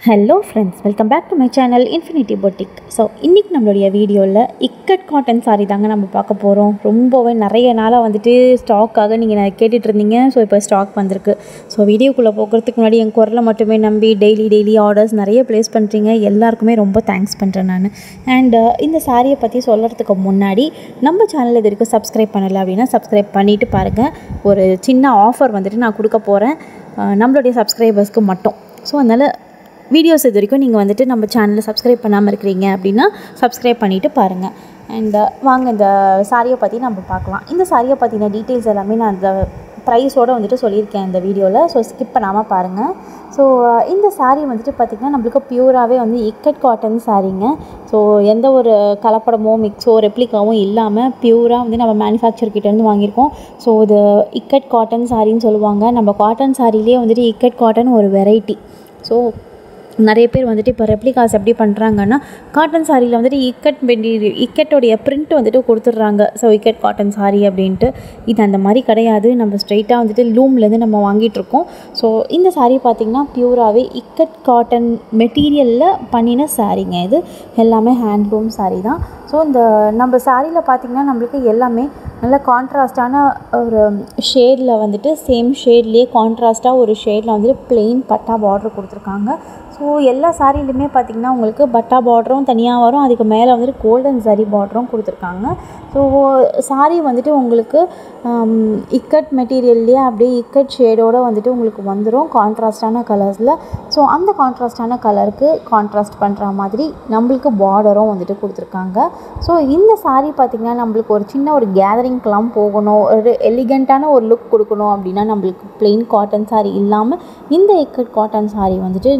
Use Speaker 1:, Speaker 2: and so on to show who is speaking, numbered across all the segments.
Speaker 1: Hello friends, welcome back to my channel infinity boutique. So இன்றைக்கி நம்மளுடைய வீடியோவில் ikat cotton sari தாங்க நம்ம பார்க்க போகிறோம். ரொம்பவே நிறைய நாளாக வந்துட்டு ஸ்டாக்காக நீங்கள் கேட்டுட்டு இருந்தீங்க. ஸோ இப்போ ஸ்டாக் வந்திருக்கு. ஸோ வீடியோக்குள்ளே போகிறதுக்கு முன்னாடி என் குரலை மட்டுமே நம்பி டெய்லி ஆர்டர்ஸ் நிறைய ப்ளேஸ் பண்ணுறீங்க. எல்லாருக்குமே ரொம்ப தேங்க்ஸ் பண்ணுறேன் நான். அண்ட் இந்த சாரியை பற்றி சொல்கிறதுக்கு முன்னாடி நம்ம சேனல் இது வரைக்கும் சப்ஸ்கிரைப் பண்ணலை அப்படின்னா சப்ஸ்கிரைப் பண்ணிவிட்டு பாருங்கள். ஒரு சின்ன ஆஃபர் வந்துட்டு நான் கொடுக்க போகிறேன் நம்மளுடைய சப்ஸ்கிரைபர்ஸ்க்கு மட்டும். ஸோ அதனால் வீடியோஸ் இது வரைக்கும் நீங்கள் வந்துட்டு நம்ம சேனலில் சப்ஸ்கிரைப் பண்ணாமல் இருக்கிறீங்க அப்படின்னா சப்ஸ்கிரைப் பண்ணிவிட்டு பாருங்கள். அண்ட் வாங்க இந்த சாரியை பற்றி நம்ம பார்க்கலாம். இந்த சாரியை பற்றின டீட்டெயில்ஸ் எல்லாமே நான் அந்த ப்ரைஸோடு வந்துட்டு சொல்லியிருக்கேன் இந்த வீடியோவில். ஸோ ஸ்கிப் பண்ணாமல் பாருங்கள். ஸோ இந்த சாரீ வந்துட்டு பார்த்திங்கன்னா நம்மளுக்கு பியூராகவே வந்து இக்கட் காட்டன் சாரீங்க. ஸோ எந்த ஒரு கலப்படமோ மிக்ஸோ ரெப்ளிகாவும் இல்லாமல் பியூராக வந்து நம்ம மேனுஃபேக்சர்கிட்டேருந்து வாங்கியிருக்கோம். ஸோ இது இக்கட் காட்டன் சாரின்னு சொல்லுவாங்க. நம்ம காட்டன் சாரிலே வந்துட்டு இக்கட் காட்டன் ஒரு வெரைட்டி. ஸோ நிறைய பேர் வந்துட்டு இப்போ ரெப்ளிகாஸ் எப்படி பண்ணுறாங்கன்னா காட்டன் சாரியில் வந்துட்டு இக்கட்டோடைய பிரிண்ட் வந்துட்டு கொடுத்துட்றாங்க. ஸோ இக்கட் காட்டன் சாரி அப்படின்ட்டு. இது அந்த மாதிரி கிடையாது. நம்ம ஸ்ட்ரைட்டாக வந்துட்டு லூம்லேருந்து நம்ம வாங்கிட்டுருக்கோம். ஸோ இந்த சாரீ பார்த்திங்கன்னா பியூராகவே இக்கட் காட்டன் மெட்டீரியலில் பண்ணின சாரீங்க. இது எல்லாமே ஹேண்ட்லூம் சாரீ தான். ஸோ இந்த நம்ம சாரியில் பார்த்திங்கன்னா நம்மளுக்கு எல்லாமே நல்ல கான்ட்ராஸ்டான ஒரு ஷேடில் வந்துட்டு சேம் ஷேட்லேயே கான்ட்ராஸ்ட்டாக ஒரு ஷேடில் வந்துட்டு ப்ளெயின் பட்டா பார்டர் கொடுத்துருக்காங்க. ஸோ எல்லா சாரிலையுமே பார்த்திங்கன்னா உங்களுக்கு பட்டா பார்டரும் தனியாக வரும். அதுக்கு மேலே வந்துட்டு கோல்டன் சரி பார்டரும் கொடுத்துருக்காங்க. ஸோ சாரி வந்துட்டு உங்களுக்கு இக்கட் மெட்டீரியல்லையே அப்படியே இக்கட் ஷேடோடு வந்துட்டு உங்களுக்கு வந்துடும் கான்ட்ராஸ்டான கலர்ஸில். ஸோ அந்த கான்ட்ராஸ்டான கலருக்கு கான்ட்ராஸ்ட் பண்ணுற மாதிரி நம்மளுக்கு பார்டரும் வந்துட்டு கொடுத்துருக்காங்க. ஸோ இந்த சாரீ பார்த்திங்கன்னா நம்மளுக்கு ஒரு சின்ன ஒரு கேதரிங்க்கெலாம் போகணும், ஒரு எலிகண்ட்டான ஒரு லுக் கொடுக்கணும் அப்படின்னா நம்மளுக்கு ப்ளெயின் காட்டன் சாரீ இல்லாமல் இந்த இக்கட் காட்டன் சாரீ வந்துட்டு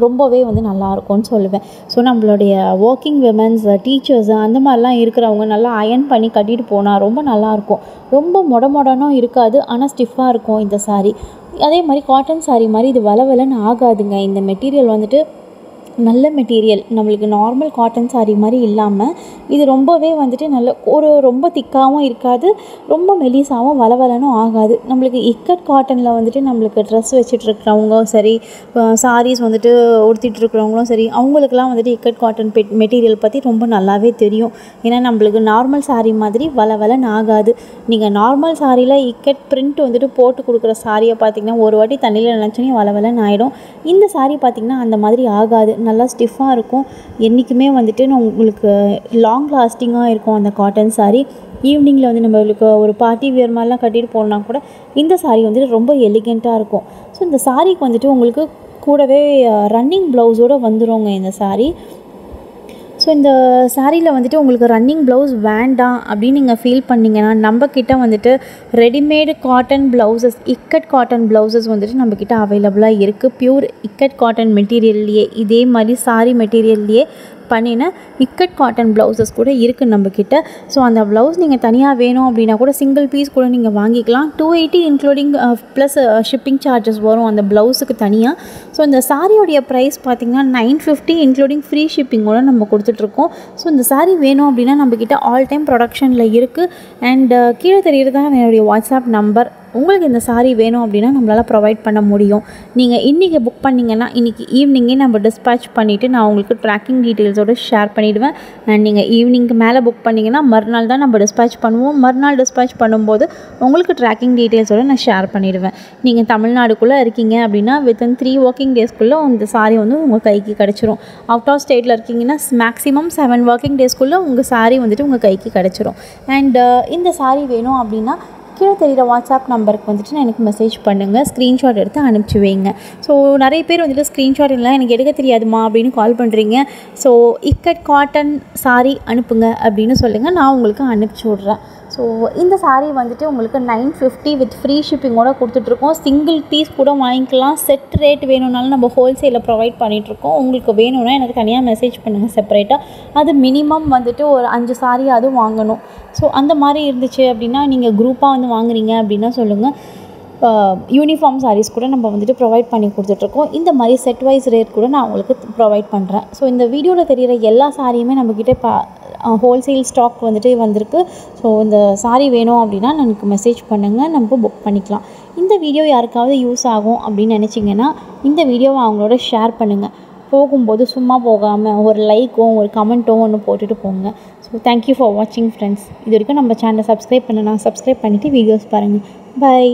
Speaker 1: ரொம்பவே வந்து நல்லாயிருக்கும்னு சொல்லுவேன். ஸோ நம்மளுடைய ஒர்க்கிங் விமன்ஸ், டீச்சர்ஸு அந்த மாதிரிலாம் இருக்கிறவங்க நல்லா அயர்ன் பண்ணி கட்டிட்டு போனால் ரொம்ப நல்லாயிருக்கும். ரொம்ப மொடனும் இருக்காது, ஆனால் ஸ்டிஃபாக இருக்கும் இந்த சாரீ. அதே மாதிரி காட்டன் சாரீ மாதிரி இது வளவலன்னு ஆகாதுங்க. இந்த மெட்டீரியல் வந்துட்டு நல்ல மெட்டீரியல். நம்மளுக்கு நார்மல் காட்டன் சாரீ மாதிரி இல்லாமல் இது ரொம்பவே வந்துட்டு நல்ல ஒரு ரொம்ப திக்காகவும் இருக்காது, ரொம்ப மெலிசாகவும் வளவலனும் ஆகாது. நம்மளுக்கு இக்கட் காட்டனில் வந்துட்டு நம்மளுக்கு ட்ரெஸ் வச்சுட்ருக்கிறவங்க சரி, சாரீஸ் வந்துட்டு உடுத்திட்டுருக்கிறவங்களும் சரி, அவங்களுக்குலாம் வந்துட்டு இக்கட் காட்டன் மெட்டீரியல் பற்றி ரொம்ப நல்லாவே தெரியும். ஏன்னா நம்மளுக்கு நார்மல் சாரீ மாதிரி வளவலன்னு ஆகாது. நீங்கள் நார்மல் சாரியில் இக்கட் பிரிண்ட் வந்துட்டு போட்டு கொடுக்குற சாரியை பார்த்திங்கன்னா ஒரு வாட்டி தண்ணியில் நினச்சோன்னே வளவலன்னு ஆகிடும். இந்த சாரீ பார்த்திங்கன்னா அந்த மாதிரி ஆகாது, நல்லா ஸ்டிஃபாக இருக்கும். என்றைக்குமே வந்துட்டு உங்களுக்கு லாங் லாஸ்டிங்காக இருக்கும் அந்த காட்டன் சாரீ. ஈவினிங்கில் வந்து நம்மளுக்கு ஒரு பார்ட்டி வியர் மாதிரிலாம் கட்டிட்டு போனா கூட இந்த சாரீ வந்துட்டு ரொம்ப எலிகெண்ட்டாக இருக்கும். ஸோ இந்த சாரீக்கு வந்துட்டு உங்களுக்கு கூடவே ரன்னிங் ப்ளவுஸோடு வந்துடுங்க இந்த சாரீ. ஸோ இந்த சாரியில் வந்துட்டு உங்களுக்கு ரன்னிங் ப்ளவுஸ் வேண்டாம் அப்படின்னு நீங்கள் ஃபீல் பண்ணிங்கன்னா நம்மக்கிட்ட வந்துட்டு readymade cotton blouses, ikat cotton blouses வந்துட்டு நம்மக்கிட்ட அவைலபிளாக இருக்குது. ப்யூர் இக்கட் காட்டன் மெட்டீரியல்லையே இதே மாதிரி சாரி மெட்டீரியல்லையே பண்ணின இக்கட் காட்டன் ப்ளவுசஸ் கூட இருக்குது நம்மக்கிட்ட. ஸோ அந்த ப்ளவுஸ் நீங்கள் தனியாக வேணும் அப்படின்னா கூட சிங்கிள் பீஸ் கூட நீங்கள் வாங்கிக்கலாம். 280 இன்க்ளூடிங் ப்ளஸ் ஷிப்பிங் சார்ஜஸ் வரும் அந்த ப்ளவுஸுக்கு தனியாக. ஸோ இந்த சாரியோடைய ப்ரைஸ் பார்த்திங்கன்னா 950 இன்க்ளூடிங் ஃப்ரீ ஷிப்பிங்கோட நம்ம கொடுத்துட்ருக்கோம். ஸோ இந்த சாரீ வேணும் அப்படின்னா நம்மக்கிட்ட ஆல் டைம் ப்ரொடக்ஷனில் இருக்குது. அண்ட் கீழே தெரிகிறது தான் என்னுடைய வாட்ஸ்அப் நம்பர். உங்களுக்கு இந்த சாரீ வேணும் அப்படின்னா நம்மளால் ப்ரொவைட் பண்ண முடியும். நீங்கள் இன்றைக்கி புக் பண்ணிங்கன்னா இன்றைக்கி ஈவினிங்கே நம்ம டிஸ்பேச் பண்ணிவிட்டு நான் உங்களுக்கு ட்ராக்கிங் டீட்டெயில்ஸோடு ஷேர் பண்ணிவிடுவேன். அண்ட் நீங்கள் ஈவினிங்க்கு மேலே புக் பண்ணிங்கன்னா மறுநாள் தான் நம்ம டிஸ்பேச் பண்ணுவோம். மறுநாள் டிஸ்பேச் பண்ணும்போது உங்களுக்கு ட்ராக்கிங் டீட்டெயில்ஸோடு நான் ஷேர் பண்ணிவிடுவேன். நீங்கள் தமிழ்நாடுக்குள்ளே இருக்கீங்க அப்படின்னா வித்தின் 3 ஒர்க்கிங் டேஸ்க்குள்ளே இந்த சாரீ வந்து உங்கள் கைக்கு கிடச்சிரும். அவுட் ஆஃப் ஸ்டேட்டில் இருக்கீங்கன்னா மேக்ஸிமம் 7 ஒர்க்கிங் டேஸ்க்குள்ளே உங்கள் சாரீ வந்துட்டு உங்கள் கைக்கு கிடச்சிரும். அண்ட் இந்த சாரீ வேணும் அப்படின்னா கீழே தெரிகிற வாட்ஸ்அப் நம்பருக்கு வந்துட்டு நான் எனக்கு மெசேஜ் பண்ணுங்கள், ஸ்க்ரீன்ஷாட் எடுத்து அனுப்பிச்சி வைங்க. ஸோ நிறைய பேர் வந்துட்டு ஸ்க்ரீன்ஷாட் இல்லை எனக்கு எடுக்க தெரியாதுமா அப்படின்னு கால் பண்ணுறீங்க. ஸோ இக்கட் காட்டன் சாரீ அனுப்புங்க அப்படின்னு சொல்லுங்கள், நான் உங்களுக்கு அனுப்பிச்சி விட்றேன். ஸோ இந்த சாரீ வந்துட்டு உங்களுக்கு 950 வித் ஃப்ரீ ஷிப்பிங்கோட கொடுத்துட்ருக்கோம். சிங்கிள் பீஸ் கூட வாங்கிக்கலாம். செட் ரேட் வேணும்னாலும் நம்ம ஹோல்சேலில் ப்ரொவைட் பண்ணிகிட்ருக்கோம். உங்களுக்கு வேணும்னா எனக்கு தனியாக மெசேஜ் பண்ணுங்கள் செப்பரேட்டாக. அது மினிமம் வந்துட்டு ஒரு 5 சாரீ அதுவும் வாங்கணும். ஸோ அந்த மாதிரி இருந்துச்சு அப்படின்னா நீங்கள் குரூப்பாக வந்து வாங்குறீங்க அப்படின்னா சொல்லுங்கள். யூனிஃபார்ம் சாரீஸ் கூட நம்ம வந்துட்டு ப்ரொவைட் பண்ணி கொடுத்துட்ருக்கோம். இந்த மாதிரி செட் வைஸ் ரேட் கூட நான் உங்களுக்கு ப்ரொவைட் பண்ணுறேன். ஸோ இந்த வீடியோவில் தெரிகிற எல்லா சாரியுமே நம்மக்கிட்ட ஹோல்சேல் ஸ்டாக் வந்துட்டு வந்திருக்கு. ஸோ இந்த சாரீ வேணும் அப்படின்னா எனக்கு மெசேஜ் பண்ணுங்கள், நம்ம புக் பண்ணிக்கலாம். இந்த வீடியோ யாருக்காவது யூஸ் ஆகும் அப்படின்னு நினச்சிங்கன்னா இந்த வீடியோவை அவங்களோட ஷேர் பண்ணுங்கள். போகும்போது சும்மா போகாமல் ஒரு லைக்கும் ஒரு கமெண்ட்டும் ஒன்று போட்டுட்டு போங்க. ஸோ தேங்க்யூ ஃபார் வாட்சிங் ஃப்ரெண்ட்ஸ். இது வரைக்கும் நம்ம சேனலை சப்ஸ்கிரைப் பண்ணிவிட்டு வீடியோஸ் பாருங்கள். பை.